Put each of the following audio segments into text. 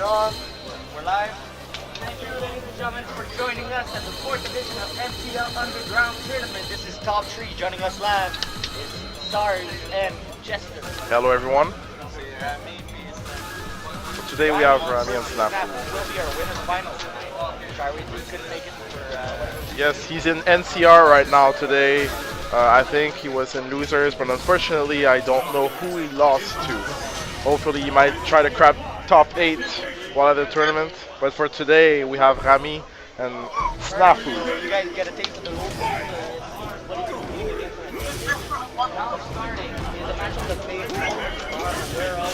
on. We're live. Thank you, ladies and gentlemen, for joining us at the 4th edition of MTL Underground Tournament. This is Top 3. Joining us live is SARS and Jester. Hello, everyone. Today we have Rami and Snafoo. Will be our winners finals tonight. Sorry, we couldn't make it for. Yes, he's in NCR right now today. I think he was in losers, but unfortunately, I don't know who he lost to. Hopefully, he might try to grab top 8 while at the tournament. But for today, we have Rami and Snafoo. You guys get a taste of the rules. What do you think now starting is a match of the favorite. Aware of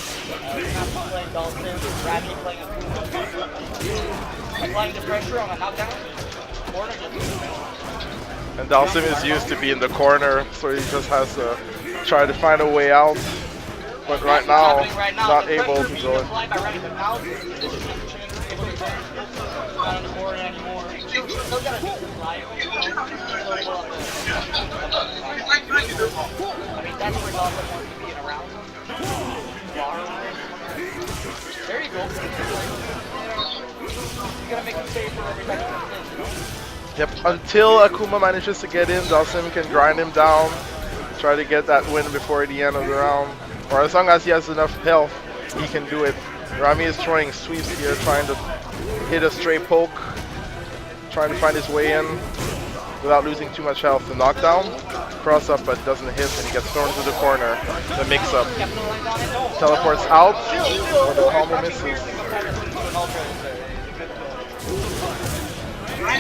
Snafoo playing Dolphin, Rami playing a applying the pressure on a knockdown. Corner just And Dalsim is used to be in the corner, so he just has to try to find a way out. But right now, not able to go in. There you go. You gotta make him safe for every time he comes in. Yep, until Akuma manages to get in, Dalsim can grind him down, try to get that win before the end of the round. Or as long as he has enough health, he can do it. Rami is throwing sweeps here, trying to hit a straight poke, trying to find his way in without losing too much health. The knockdown, cross up, but doesn't hit, and he gets thrown to the corner. The mix up teleports out, but the combo misses.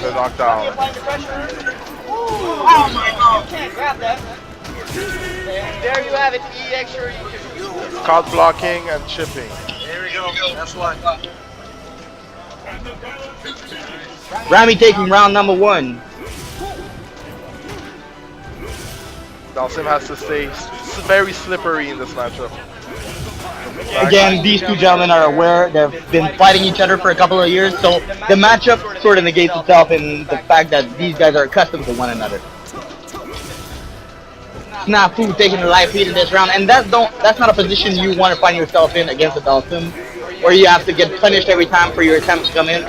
The knockdown. Oh my god! You can't grab that. And there you have it. EX or you can. Caught blocking and chipping. There we go. That's what. Rami taking round number 1. Dalsim has to stay very slippery in this matchup. Again, these two gentlemen are aware they've been fighting each other for a couple of years, so the matchup sort of negates itself in the fact that these guys are accustomed to one another. Snafoo taking the life lead in this round, and that's not a position you want to find yourself in against a Dalsim, where you have to get punished every time for your attempts to come in.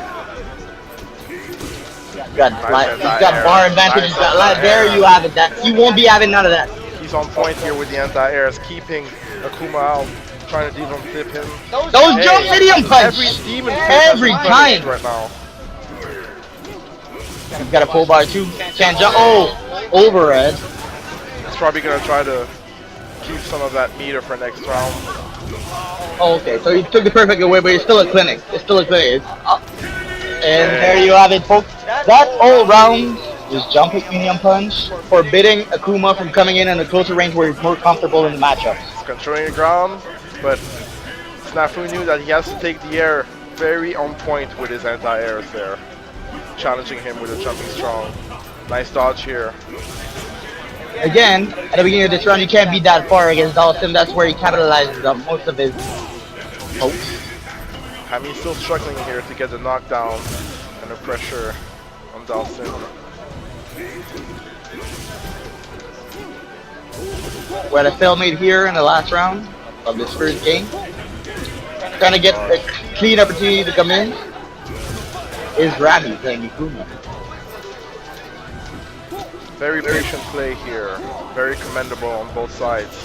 He's got bar advantage, he's got life. There you have it. That you won't be having none of that. He's on point here with the anti-airs, keeping Akuma out, trying to demon flip him. Those jump medium punch Every demon every time. right now. He's got a full bar too. Can't jump. Oh, overhead. He's probably gonna try to keep some of that meter for next round. Oh, okay, so he took the perfect away, but it's still a clinic. It's still a clinic. And there you have it, folks. That all round is jumping medium punch, forbidding Akuma from coming in a closer range where he's more comfortable in the matchup. He's controlling the ground, but Snafoo knew that he has to take the air very on point with his anti-airs there, challenging him with a jumping strong. Nice dodge here. Again, at the beginning of this round, you can't be that far against Dalsim. That's where he capitalizes on most of his hopes. Rami's still struggling here to get the knockdown and the pressure on Dalsim. We're at a stalemate here in the last round of this first game. Trying to get a clean opportunity to come in is Rami playing Akuma. Very patient play here. Very commendable on both sides.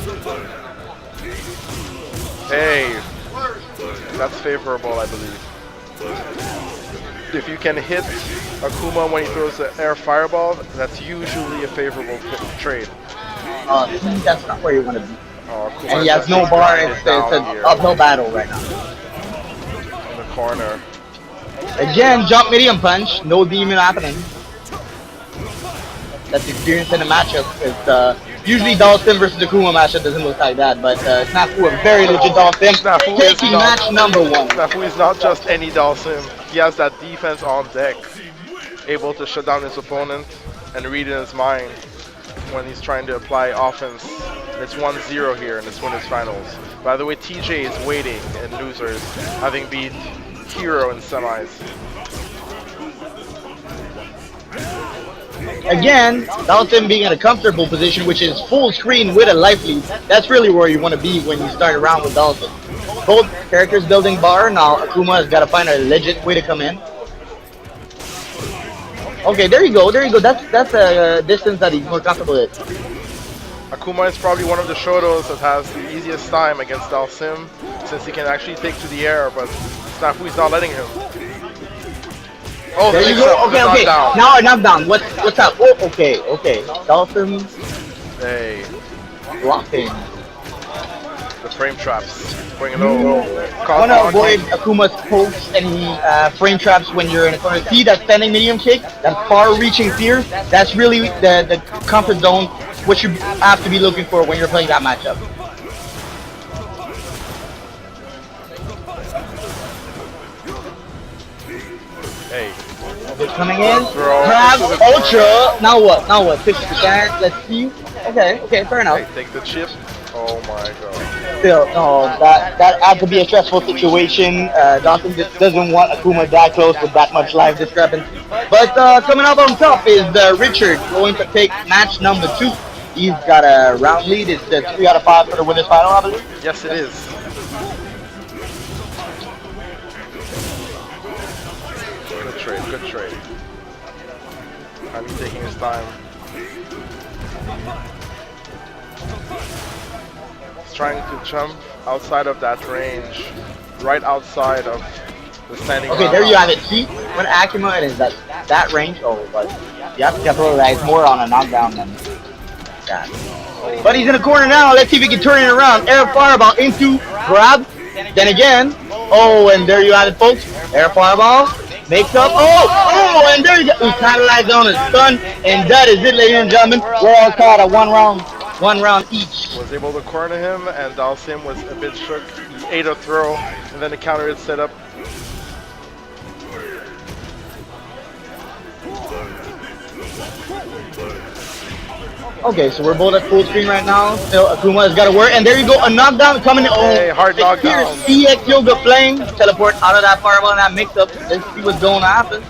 Hey, that's favorable, I believe. If you can hit Akuma when he throws the air fireball, that's usually a favorable trade. That's not where you want to be. Akuma And he has no bar. It's an uphill battle right now. In the corner. Again, jump medium punch. No demon happening. That's experience in a matchup. It's usually Dalsim versus Akuma matchup doesn't look like that, but Snafoo a very legit Dalsim. Taking match number 1. Snafoo is not just any Dalsim. He has that defense on deck, able to shut down his opponent and read in his mind when he's trying to apply offense. It's 1-0 here in this winners finals. By the way, TJ is waiting in losers, having beat Hero in semis. Again, Dalsim being in a comfortable position, which is full screen with a life lead. That's really where you want to be when you start around with Dalsim. both characters building bar. Now Akuma has got to find a legit way to come in. Okay, there you go, there you go. That's a distance that he's more comfortable with. Akuma is probably one of the Shotos that has the easiest time against Dalsim, since he can actually take to the air, but Snafoo is not letting him. Oh, there you go. Okay, okay. Now a knockdown. What's up? Oh, okay, okay. Dalsim. Hey. Blocking. The frame traps. Bring it over. I want to avoid Akuma's pokes and frame traps when you're in a corner. See that standing medium kick? That far-reaching fear? That's really the comfort zone, what you have to be looking for when you're playing that matchup. Hey. Coming in. Grab Ultra. Now what? Now what? 50%. Let's see. Okay, okay, fair enough. Hey, take the chip. Oh my god. Still, no, that had to be a stressful situation. Dawson just doesn't want Akuma that close with that much life discrepancy. But coming up on top is Richard going to take match number 2. He's got a round lead. It's 3 out of 5 for the winner's final, I believe. Yes, it is. Good trade, good trade. I'm taking his time. Trying to jump outside of that range, right outside of the standing. Okay, there you have it. See, when Akuma is that range, oh, but you have to capitalize more on a knockdown than that. But he's in the corner now. Let's see if he can turn it around. Air fireball into grab. Then again, oh, and there you have it, folks. Air fireball makes up. Oh, and there you go. He capitalized on his stun, and that is it, ladies and gentlemen. We're all caught at 1 round each. Was able to corner him, and Dalsim was a bit shook. He ate a throw, and then the counter is set up. Okay, so we're both at full screen right now. Still, Akuma has got to work, and there you go, a knockdown coming in. Oh, hey, hard knockdown. Here's EX Yoga playing. Teleport out of that fireball and that mix-up. Let's see what's going to happen.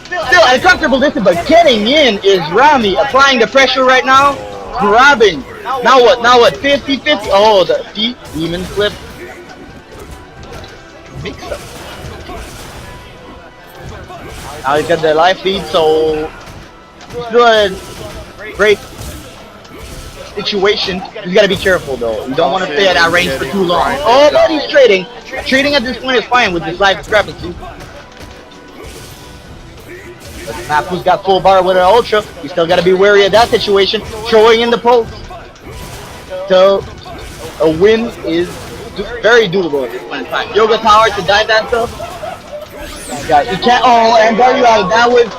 Still, at a comfortable distance, but getting in is Rami, applying the pressure right now. Grabbing. Now what? Now what? 50-50. Oh, the demon flip. Mix up. Now he's got the life lead, so still a great situation. You gotta be careful though. You don't want to stay at that range for too long. Oh, but he's trading. Trading at this point is fine with this life discrepancy. Snafoo's got full bar with an ultra. You still got to be wary of that situation. Throwing in the post. So a win is very doable at this point in time. Yoga power to dive that stuff. You can't. Oh, and there you are. That was.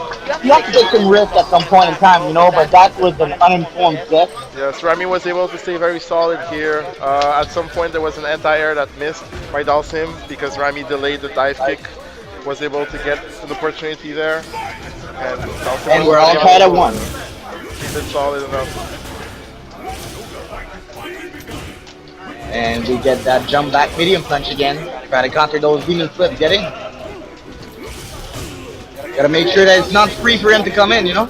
You have to take some risk at some point in time, you know. But that was an uninformed guess. Yes, Rami was able to stay very solid here. At some point there was an anti-air that missed by Dalsim because Rami delayed the dive kick. Was able to get an opportunity there. And we're all tied at 1. Keep it solid enough. And we get that jump back medium punch again. Try to counter those demon flips. Get in. Gotta make sure that it's not free for him to come in, you know?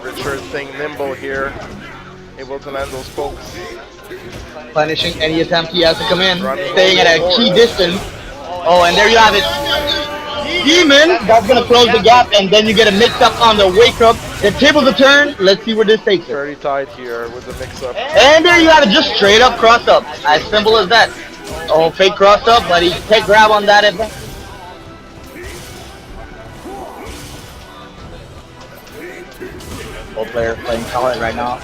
Richard staying nimble here. Able to land those pokes. Punishing any attempt he has to come in. Staying at a key distance. Oh, and there you have it. Demon, that's going to close the gap, and then you get a mix-up on the wake-up. The tables a turn. Let's see where this takes it. Very tight here with the mix-up. And there you have it, just straight up cross-up. As simple as that. Oh, fake cross-up, but he take grab on that. Both players playing solid right now.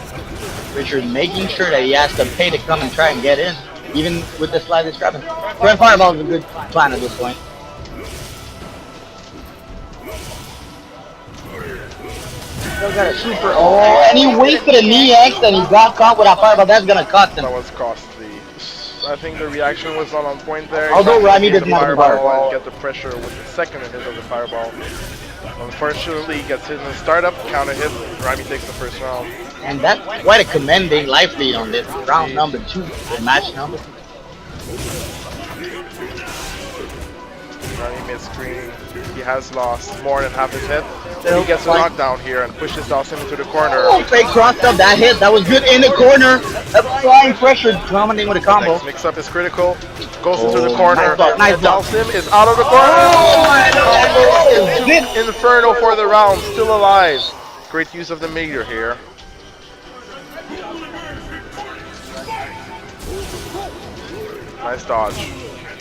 Richard making sure that he has to pay to come and try and get in, even with the slight discrepancy. Grand Fireball is a good plan at this point. Still got a super. Oh, and he wasted a knee X and he got caught with that Fireball. That's gonna cost him. That was costly. I think the reaction was not on point there. Although Rami didn't have the Fireball and get the pressure with the second hit of the Fireball. Unfortunately, he gets hit in the startup, counter hit. Rami takes the first round. And that's quite a commending life lead on this round number 2, match number 2. Rami mid-screen. He has lost more than half his hit. Still He gets a fight. knockdown here and pushes Dawson into the corner. Oh, fake crossed up that hit. That was good in the corner. Applying pressure, dominating with a combo. Next mix-up is critical. Goes into the corner. Nice block, nice And block. Dawson is out of the corner. Combo Inferno for the round. Still alive. Great use of the meter here. Nice dodge.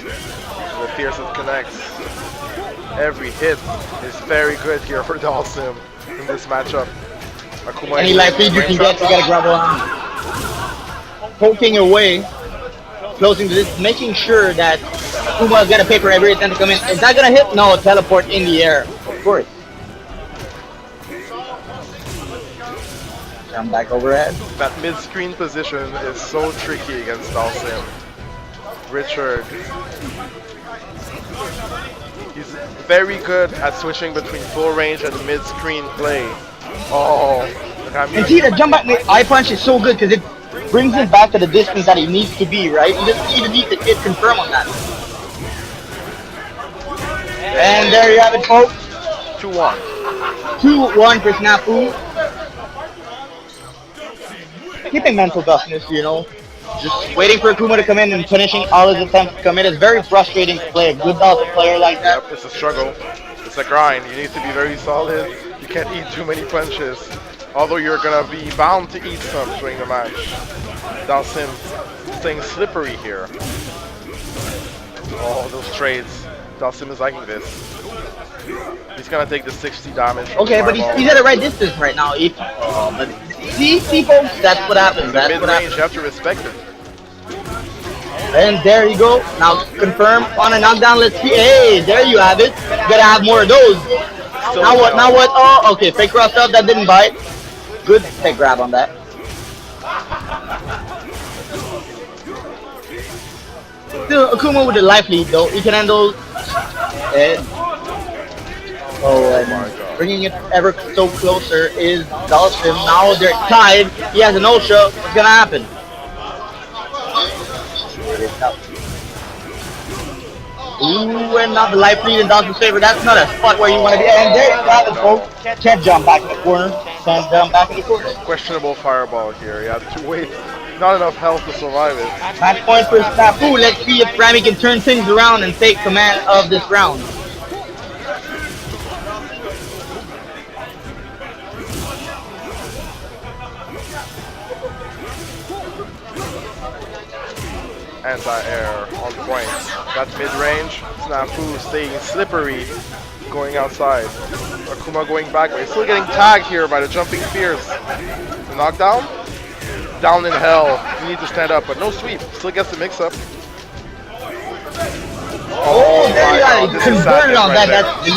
The Pearson connects. Every hit is very good here for Dalsim in this matchup. Akuma Any life feed you can get, you gotta grab one. Poking away, closing to this, making sure that Akuma's got a paper every attempt to come in. Is that gonna hit? No, teleport in the air. Of course. Jump back overhead. That mid-screen position is so tricky against Dalsim. Richard. He's very good at switching between full range and mid-screen play. Oh, And see, the jump back eye punch is so good because it brings him back to the distance that he needs to be, right? He doesn't even need to hit confirm on that. And there you have it, folks. 2-1. 2-1 for Snafoo. Keeping mental toughness, you know. Just waiting for Akuma to come in and finishing all his attempts to come in. It's very frustrating to play a good Dalsim player like that. Yep, it's a struggle. It's a grind. You need to be very solid. You can't eat too many punches. Although you're gonna be bound to eat some during the match. Dalsim staying slippery here. Oh, those trades. Dalsim is liking this. He's gonna take the 60 damage. Okay, but he's at the right distance right now. But see, folks, that's what happens. That's what Mid-range, happens. you have to respect it. And there you go. Now confirm on a knockdown. Let's see. Hey, there you have it. Gotta have more of those. Now what? Now what? Oh, okay. Fake cross up. That didn't bite. Good fake grab on that. Still, Akuma with the life lead though. He can handle it. Oh, and bringing it ever so closer is Dalsim. Now they're tied. He has an Ultra. What's gonna happen? Ooh, and not the life lead in Dalsim's favor. That's not a spot where you want to be. And there you have it, folks. Can't jump back in the corner. Can't jump back in the corner. Questionable fireball here. He had to wait. Not enough health to survive it. Match point for Snafoo. Let's see if Rami can turn things around and take command of this round. Anti-air on point. That's mid-range. Snafoo staying slippery, going outside. Akuma going back, but he's still getting tagged here by the jumping spears. The knockdown? Down in hell. You need to stand up, but no sweep. Still gets the mix-up. Oh, there you God, go. this is Converted sadness on right that. there.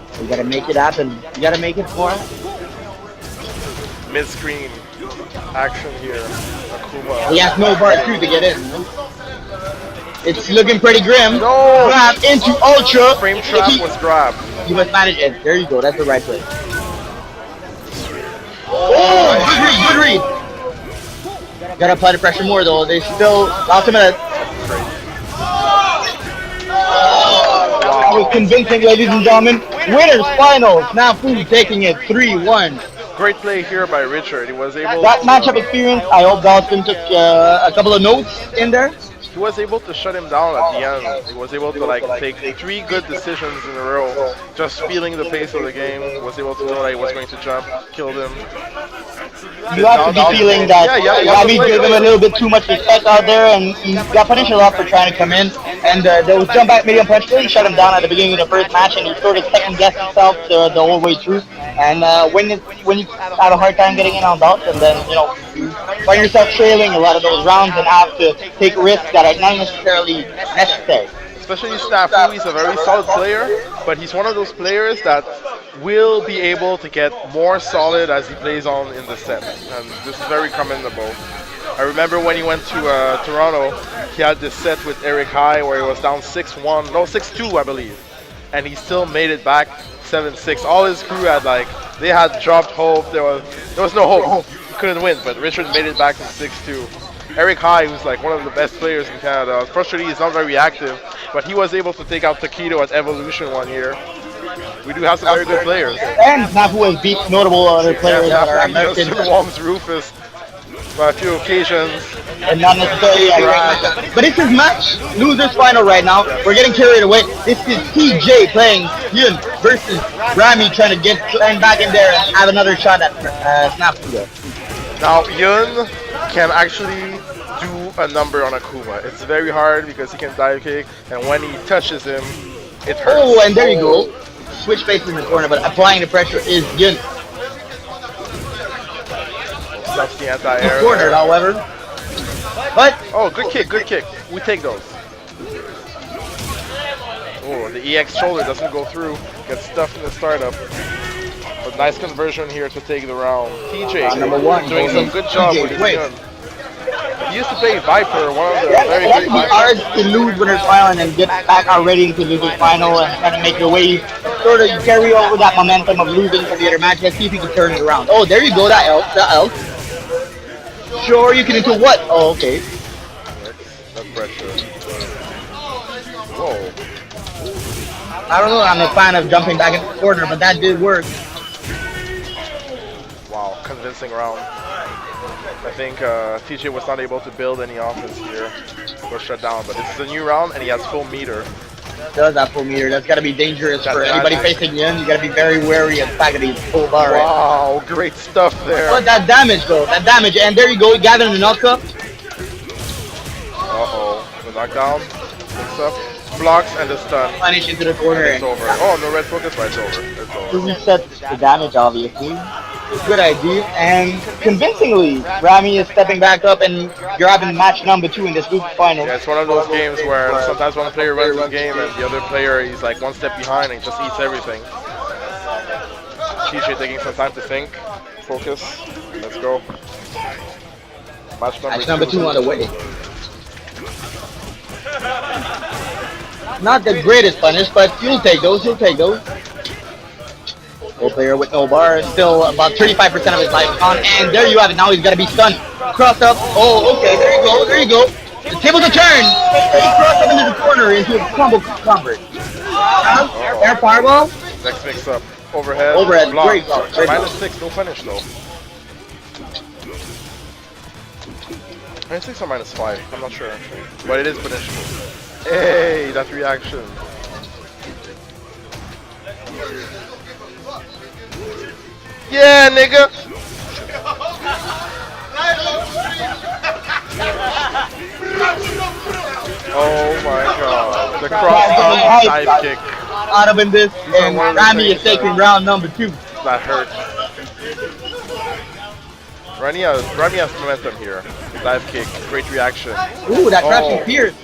That's you gotta make it happen. You gotta make it for it. Mid-screen action here. Akuma. He has no bar 2 to get in. It's looking pretty grim. No! Grab into Ultra. Frame trap was grabbed. You must manage it. There you go. That's the right play. Oh, good read. Gotta apply the pressure more though. They still ultimate. That was convincing, ladies and gentlemen. Winners finals. Snafoo taking it 3-1. Great play here by Richard. He was able That to, matchup experience, I hope Dalsim took a couple of notes in there. he was able to shut him down at the end. He was able to take 3 good decisions in a row, just feeling the pace of the game. He was able to know that he was going to jump, killed him. You have to be feeling that Rami gave him a little bit too much respect out there, and he got punished a lot for trying to come in. And there was jump back medium punch, really shut him down at the beginning of the first match, and he sort of second guessed himself the whole way through. And when you have a hard time getting in on belts, and then you find yourself trailing a lot of those rounds and have to take risks that are not necessarily necessary. Especially Snafoo, he's a very solid player, but he's one of those players that will be able to get more solid as he plays on in the set, and this is very commendable. I remember when he went to Toronto, he had this set with Eric High where he was down 6-1, no 6-2 I believe, and he still made it back 7-6. All his crew had they had dropped hope. There was no hope. He couldn't win, but Richard made it back in 6-2. Eric High, who's like one of the best players in Canada. Unfortunately, he's not very active, but he was able to take out Taquito at Evolution one year. We do have some very good players. And Snafoo has beat notable other players that are He just American warms Rufus by a few occasions. and not necessarily a great matchup. But it's his match, losers final right now. We're getting carried away. This is TJ playing Yun versus Rami trying to get back in there and have another shot at Snafoo. Now, Yun can actually do a number on Akuma. It's very hard because he can dive kick, and when he touches him, it hurts. Oh, and there you go. Switch faces in the corner, but applying the pressure is Yun. Stops the anti-air. Cornered, however. But oh, good kick, good kick. We take those. Oh, the EX shoulder doesn't go through. Gets stuffed in the startup. But nice conversion here to take the round. TJ number one, doing some good job with his gun. He used to play Viper, one of the very it great can be hard to lose winners final and get back already into losers final and try to make your way. Sort of you carry over that momentum of losing from the other match. Let's see if you can turn it around. Oh, there you go, that elf. Sure, you can into what? Oh, okay. That pressure. Whoa. I don't know, I'm a fan of jumping back in the corner, but that did work. Wow, convincing round. I think TJ was not able to build any offense here. Was shut down, but this is a new round and he has full meter. Does that full meter? That's gotta be dangerous for anybody facing Yun. You gotta be very wary of the fact that he's full bar. Wow, great stuff there. But that damage though, that damage, and there you go, gathering the knockup. Uh-oh, the knockdown, good stuff. Blocks and the stun. Punish into the corner. It's over. Oh, no red focus, but it's over. It's To over. reset the damage, obviously. Good idea, and convincingly, Rami is stepping back up and grabbing match number 2 in this group final. Yeah, it's one of those games where sometimes one player runs the game and the other player is like one step behind and just eats everything. TJ taking some time to think, focus. Let's go. Match Number two on the way. Not the greatest punish, but you'll take those. Full player with no bar, still about 35% of his life on, and there you have it. Now he's got to be stunned. Cross up. Oh, okay. There you go. The table's a turn. He crossed up into the corner into a combo convert. Air fireball. Next mix up. Overhead. Block. Great block. -6, no punish though. -6 or -5, I'm not sure actually. But it is punishable. Hey, that reaction. Yeah, nigga! Oh my god. The cross dive kick. Out of in this, and Rami is taking round number 2. That hurt. Rami has momentum here. Dive kick, great reaction. Ooh, that crushing Pierce.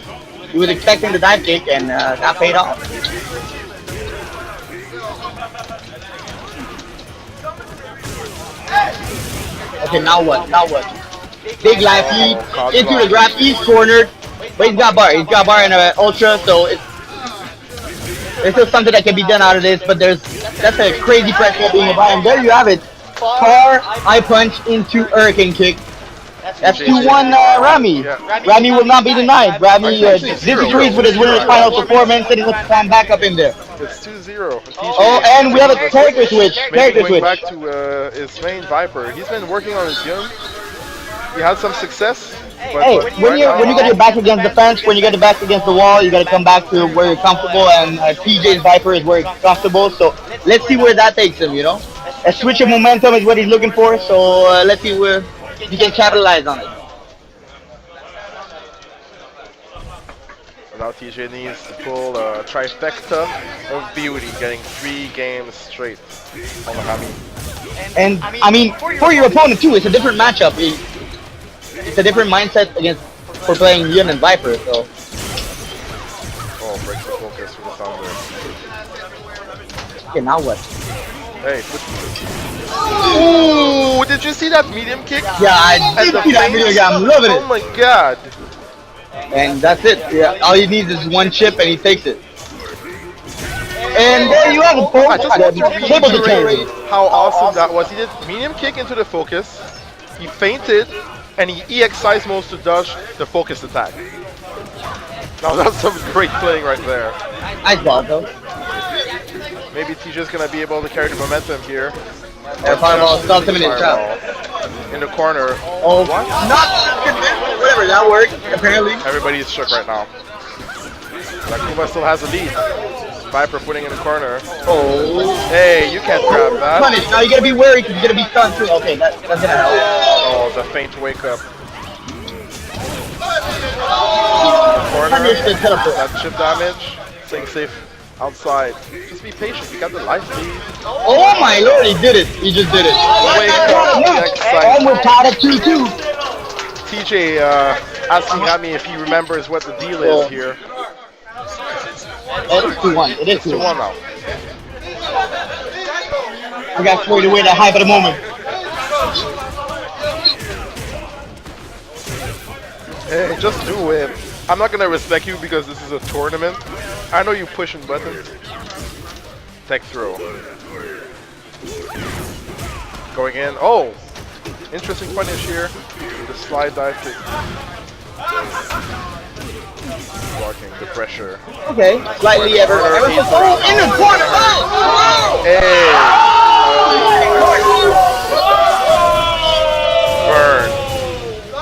He was expecting the dive kick, and that paid off. Okay, now what? Big life lead into the grab. He's cornered, but he's got bar in an ultra, so there's still something that can be done out of this. But that's a crazy pressure being applied. And there you have it. Car eye punch into hurricane kick. That's 2-1 Rami. Rami will not be denied. Rami disagrees with his winner's final performance and he'll climb back up in there. It's 2-0. Oh, and we have a character switch. Going back to his main Viper. He's been working on his gun. He had some success. Hey, when you get your back against the fence, when you get your back against the wall, you got to come back to where you're comfortable. And TJ's Viper is where he's comfortable. So let's see where that takes him. A switch of momentum is what he's looking for. So let's see where he can capitalize on it. Now TJ needs to pull a trifecta of beauty, getting 3 games straight on the Rami. And I mean, for your opponent too, it's a different matchup. It's a different mindset for playing Yun and Viper. So. Oh, breaks the focus for the Thunder. Okay, now what? Hey, ooh, did you see that medium kick? Yeah, I did see that medium kick. I'm loving it. Oh my god. And that's it. Yeah, all he needs is one chip and he takes it. And there you have it, folks. I just want to reiterate how awesome that was. He did medium kick into the focus. He feinted, And he EX Seismos to dodge the focus attack. Now that's some great playing right there. Nice ball, though. Maybe TJ's gonna be able to carry the momentum here. Air fireball stuffed him in his trap. Fireball in the corner. Oh, What? not whatever. That worked apparently. Everybody's shook right now. Akuma still has the lead. Viper putting in the corner. Oh, Hey, you can't grab that. punish. Now you gotta be wary because you're gonna be stunned too. Okay, that's gonna help. Oh, the faint wake up. Corner. Punish the teleport. That chip damage. Staying safe outside. Just be patient. You got the life lead. Oh my lord, he did it. He just did it. Wake up. Next And we're tied at 2-2. TJ asking Rami if he remembers what the deal is here. It is 2-1. It is It's 2-1. 2-1 now. We got carried away that hype at the moment. Hey, just do it. I'm not gonna respect you because this is a tournament. I know you pushing buttons. Tech throw. Going in. Oh! Interesting punish here. The slide dive kick. Blocking the pressure. Okay, slightly ever so in the corner. Oh! Hey! Burn.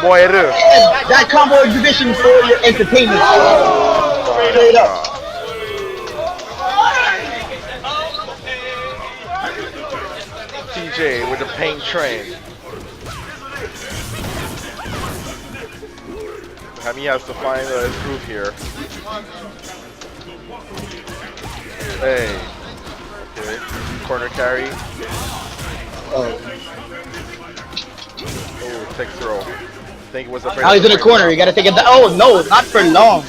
Moiru. That combo exhibition for your entertainment. Straight up. TJ with the pain train. Rami has to find his groove here. Hey. Okay. Corner carry. Oh. Oh, tech throw. I think it was a Now he's in the corner. You gotta take it down. Oh no, not for long.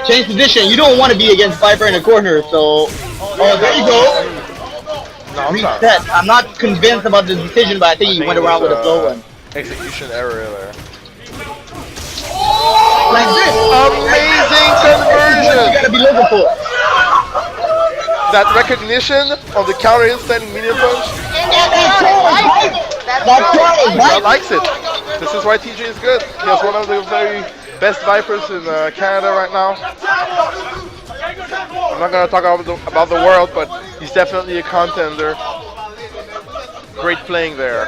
Change position. You don't want to be against Viper in the corner. So, oh, there you go. No, Reset. I'm not convinced about the decision, but I think he went around with a slow one. Execution error there. Like this. Amazing You conversion! gotta be looking for. That recognition of the counter hit standing medium punch. That's right. He likes it. This is why TJ is good. He has one of the very best Vipers in Canada right now. I'm not gonna talk about the world, but he's definitely a contender. Great playing there.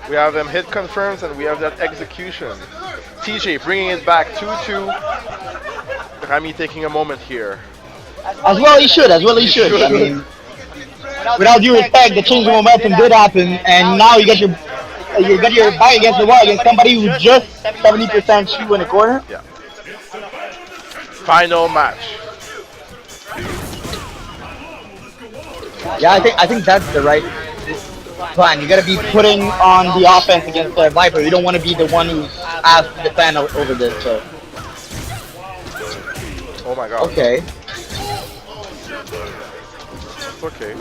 We have them hit confirms and we have that execution. TJ bringing it back 2-2. Rami taking a moment here. As well he should. As well he should. I mean, without due respect, the change of momentum did happen, and now you got your back against the wall against somebody who just 70% shoe in the corner. Yeah. Final match. Yeah, I think that's the right plan. You gotta be putting on the offense against the Viper. You don't want to be the one who's asked to defend over this. So. Oh my god. Okay. Okay.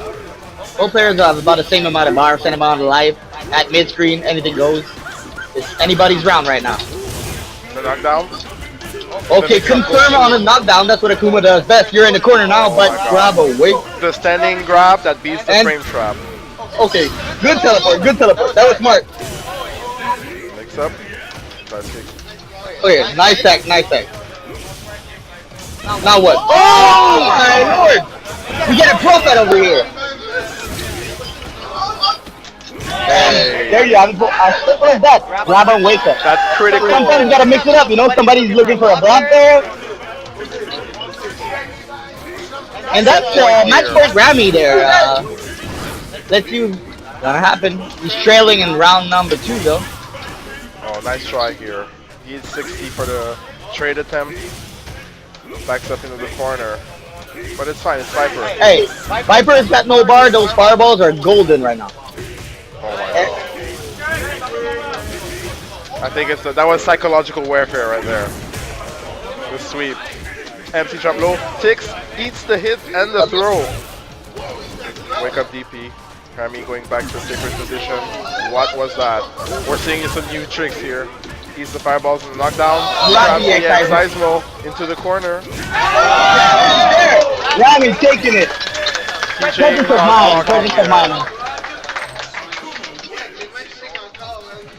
Both players have about the same amount of bar, same amount of life. At mid-screen, anything goes. It's anybody's round right now. The knockdown. Okay, confirm on a knockdown. That's what Akuma does best. You're in the corner now, but grab a wait. The standing grab that beats the And- frame trap. Okay, good teleport, good teleport. That was smart. Mix up. Classic. Okay, nice tech, nice tech. Now what? Oh my lord! We get a profit over here. Hey. There you have it. What is that? Grab and wake up. That's critical. Sometimes you gotta mix it up, you know? Somebody's looking for a block there. And that's match point Rami there. Let's see what's gonna happen. He's trailing in round number 2 though. Oh, nice try here. He's 60 for the trade attempt. Backs up into the corner. But it's fine, it's Viper. Hey, Viper's got no bar. Those fireballs are golden right now. Oh my god. I think that was psychological warfare right there. The sweep. MC jump low. Tix eats the hit and the throw. Wake up DP. Rami going back to sacred position. What was that? We're seeing some new tricks here. Eats the fireballs in the knockdown. Grabs the Seismo into the corner. Rami taking it. Presence of mind. Presence of mind.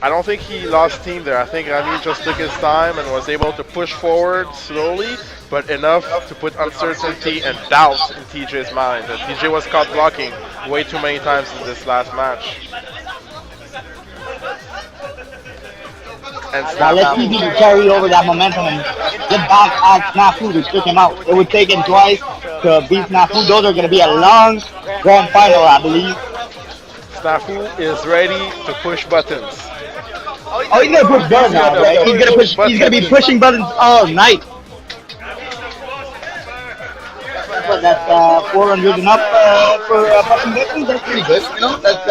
I don't think he lost team there. I think Rami just took his time and was able to push forward slowly, but enough to put uncertainty and doubt in TJ's mind. And TJ was caught blocking way too many times in this last match. And Now let's see if he can carry over that momentum and get back at Snafoo to took him out. It would take him twice to beat Snafoo. Those are going to be a long grand final, I believe. Snafoo is ready to push buttons. Oh, he's going to push buttons now, right? He's going to be pushing buttons all night. But that's 400 and up for pushing buttons. That's pretty good, you know. That's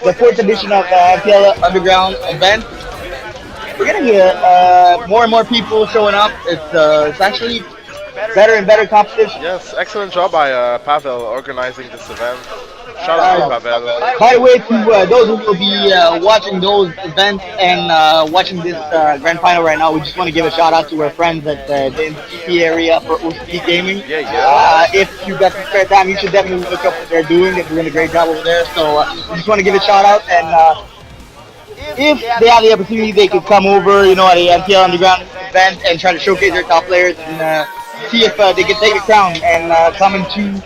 the 4th edition of MTL Underground event. We're gonna get more and more people showing up. It's actually better and better competition. Yes, excellent job by Pavel organizing this event. Shout out to Pavel. By the way, to those who will be watching those events and watching this grand final right now, we just want to give a shout out to our friends at the NCT area for OCT Gaming. Yeah. If you got some spare time, you should definitely look up what they're doing. They're doing a great job over there. So we just want to give a shout out and. If they have the opportunity, they could come over, you know, at the MTL Underground event and try to showcase their top players and see if they can take the crown and come into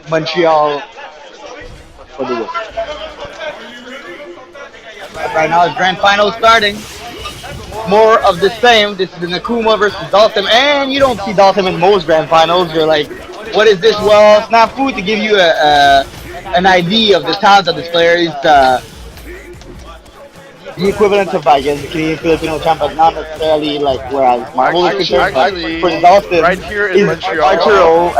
Montreal for the win. Right now, it's grand final starting. More of the same. This is the Nakuma versus Dalsim, and you don't see Dalsim in most grand finals. You're like, what is this? Well, Snafoo, to give you an idea of the talent of this player, is the equivalent of, I guess, the Canadian Filipino champ, but not necessarily like whereas Marvel is concerned. But for Dalsim, right here in Montreal,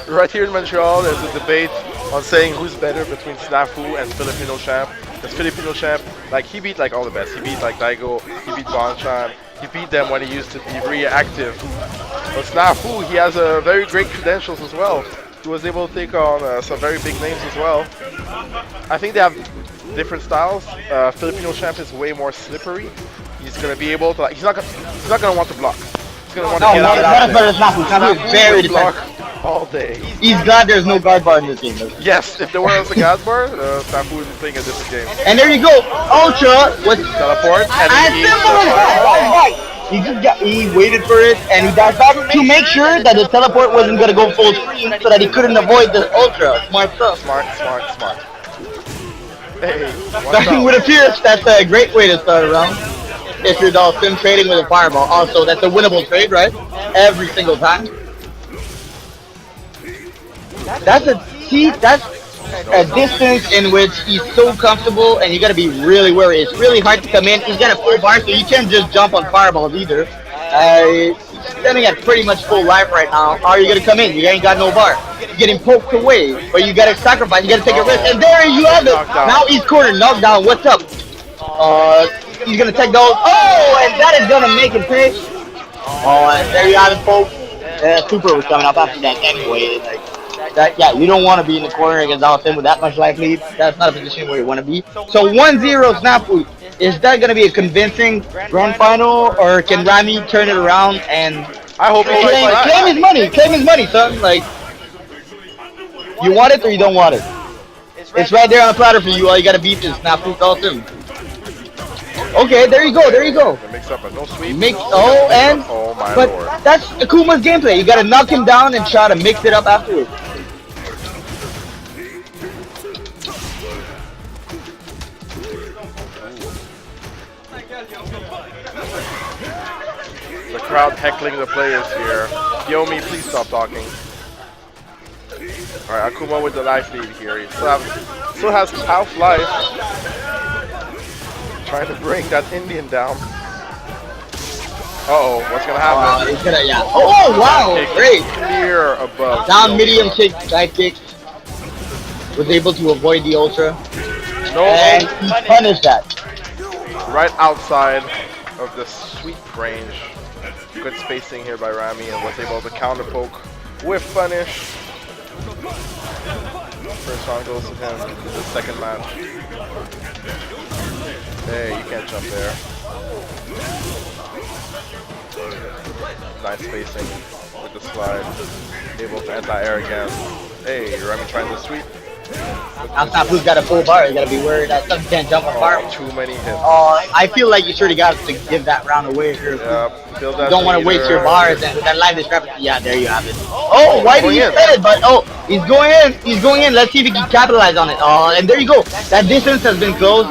right here in Montreal, there's a debate on saying who's better between Snafoo and Filipino champ. Because Filipino champ, like, he beat like all the best. He beat like Daigo, he beat Bonchan, he beat them when he used to be very active. But Snafoo, he has a very great credentials as well. He was able to take on some very big names as well. I think they have different styles. Filipino champ is way more slippery. He's gonna be able to, like, he's not gonna want to block. He's gonna want to get out. Not as better as Snafoo. Snafoo is very block defensive all day. He's glad there's no guard bar in this game. Yes, if there was a guard bar, Snafoo would be playing a different game. And there you go, Ultra with teleport and he waited for it and he dashed back to make sure that the teleport wasn't gonna go full screen so that he couldn't avoid the Ultra. Smart stuff. Smart. Hey, starting with a Fierce, that's a great way to start a round. If you're Dalsim trading with a Fireball. Also, that's a winnable trade, right? Every single time. That's a distance in which he's so comfortable, and you gotta be really worried. It's really hard to come in. He's got a full bar, so you can't just jump on Fireballs either. He's standing at pretty much full life right now. How are you gonna come in? You ain't got no bar. You're getting poked away, but you gotta sacrifice. You gotta take a risk, and there you have it. Now he's cornered, knockdown. What's up? He's gonna take those. Oh, and that is gonna make him pay. Oh, and there you have it, folks. Super was coming up after that anyway. Like, that, yeah, you don't want to be in the corner against Dalsim with that much life lead. That's not a position where you want to be. So 1-0 Snafoo. Is that going to be a convincing grand final, or can Rami turn it around and I hope claim his money? Claim his money, son. Like, you want it or you don't want it. It's right there on the platter for you. All you got to beat is Snafoo Dalsim. Okay, there you go. The mix up, but no sweep. Oh my lord. That's Akuma's gameplay. You got to knock him down and try to mix it up afterwards. The crowd heckling the players here. Yomi, please stop talking. Alright, Akuma with the life lead here. He still has half life. Trying to bring that Indian down. Uh-oh, what's gonna happen? Oh wow, great. Clear above. Down medium kick, side kick. Was able to avoid the Ultra. And he punished that. Right outside of the sweep range. Good spacing here by Rami, and was able to counter poke with punish. First round goes to him. The second match. Hey, you can't jump there. Nice spacing with the slide. Able to anti-air again. Hey, Rami trying to sweep. Now Snafoo's got a full bar. You gotta be worried that something can't jump a bar. Oh, too many hits. I feel like you sort of got to give that round away if you're Build you that don't want to waste leader. your bars and with that live discrepancy. Yeah, there you have it. Oh, why did Going he in. set it? But he's going in. He's going in. Let's see if he can capitalize on it. Oh, and there you go. That distance has been closed.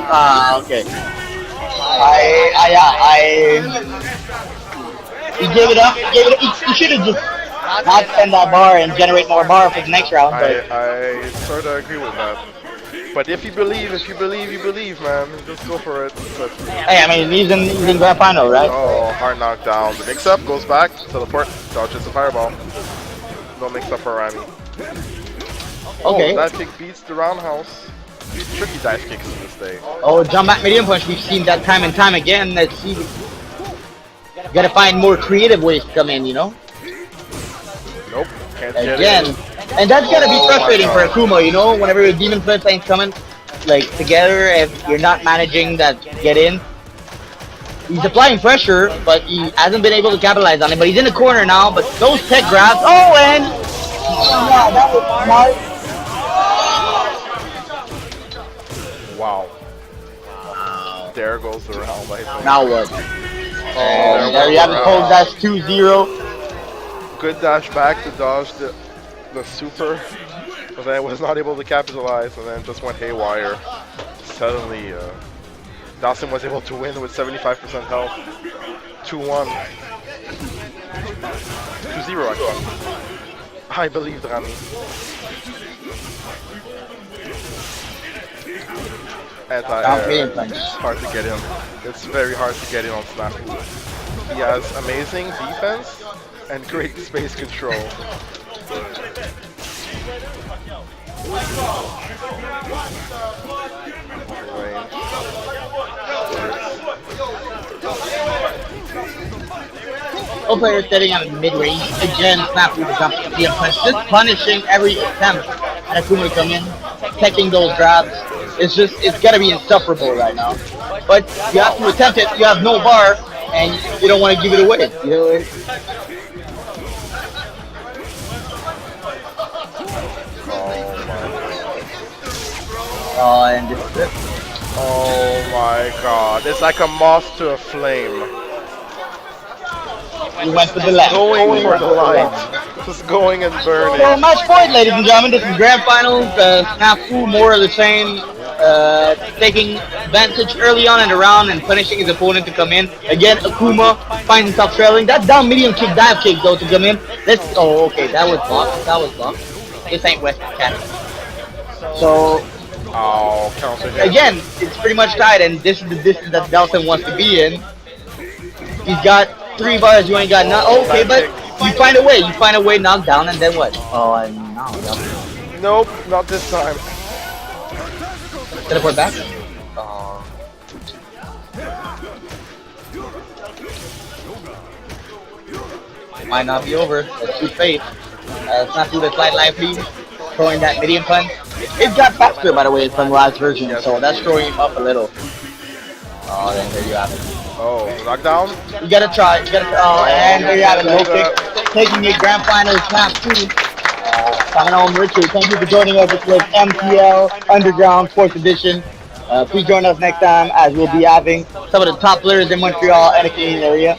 Okay. He gave it up. He should have just not spend that bar and generate more bar for the next round. But I sort of agree with that. But if you believe, you believe, man. Just go for it. But, hey, I mean, he's in grand final, right? oh, hard knockdown. The mix-up goes back, teleport, dodges the fireball. No mix-up for Rami. Okay. Oh, that kick beats the roundhouse. Tricky dice kicks to this day. Oh, jump back medium punch. We've seen that time and time again. Let's see. You gotta find more creative ways to come in, you know? Nope, can't get Again. it. And that's gotta be Oh frustrating my for God. Akuma, you know? Whenever your Demon Flip lane's coming, like, together, if you're not managing that get in. He's applying pressure, but he hasn't been able to capitalize on it. But he's in the corner now, but those tech grabs. Oh, and... Yeah, that was smart. Wow. There goes the round, I think. Now what? Oh, There you have it, cold dash 2-0. Good dash back to dodge the super, but then was not able to capitalize and then just went haywire. Suddenly, Dawson was able to win with 75% health. 2-1. 2-0 actually. I believed Rami. It's hard to get him. It's very hard to get in on Snafoo. He has amazing defense and great space control. All players setting out in mid-range. Again, Snafoo to jump the punch. Just punishing every attempt at Akuma to come in, taking those grabs. It's gotta be insufferable right now. But you have to attempt it. You have no bar, and you don't want to give it away. You know? And this is it. Oh my god, it's like a moth to a flame. You went for the left. Going for the light. Just going and burning. So match point, ladies and gentlemen. This is grand finals. Snafoo more of the same. Taking advantage early on in the round and punishing his opponent to come in. Again, Akuma finds himself trailing. That down medium kick, dive kick though to come in. Oh, okay, that was blocked. This ain't West Canada. So, Counter hit. again, it's pretty much tied, and this is the distance that Delson wants to be in. He's got 3 bars, you ain't got none. Okay, but you find a way, knock down, and then what? Oh, and now. Nope, not this time. Teleport back? It might not be over. Let's shoot faith. Snafoo the slight life lead, throwing that medium punch. It got faster, by the way, from the last version, so that's throwing him up a little. Oh, then there you have it. Oh, knockdown? You gotta try. Oh, and there you have it. Low kick. Taking it grand final Snafoo. Coming home, Richard. Thank you for joining us. This was MTL Underground 4th Edition. Please join us next time as we'll be having some of the top players in Montreal and the Canadian area.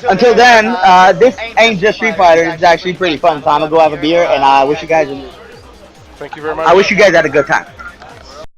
Until then, this ain't just Street Fighter. It's actually pretty fun. So I'm gonna go have a beer, and I wish you guys. Thank you very much. I wish you guys had a good time.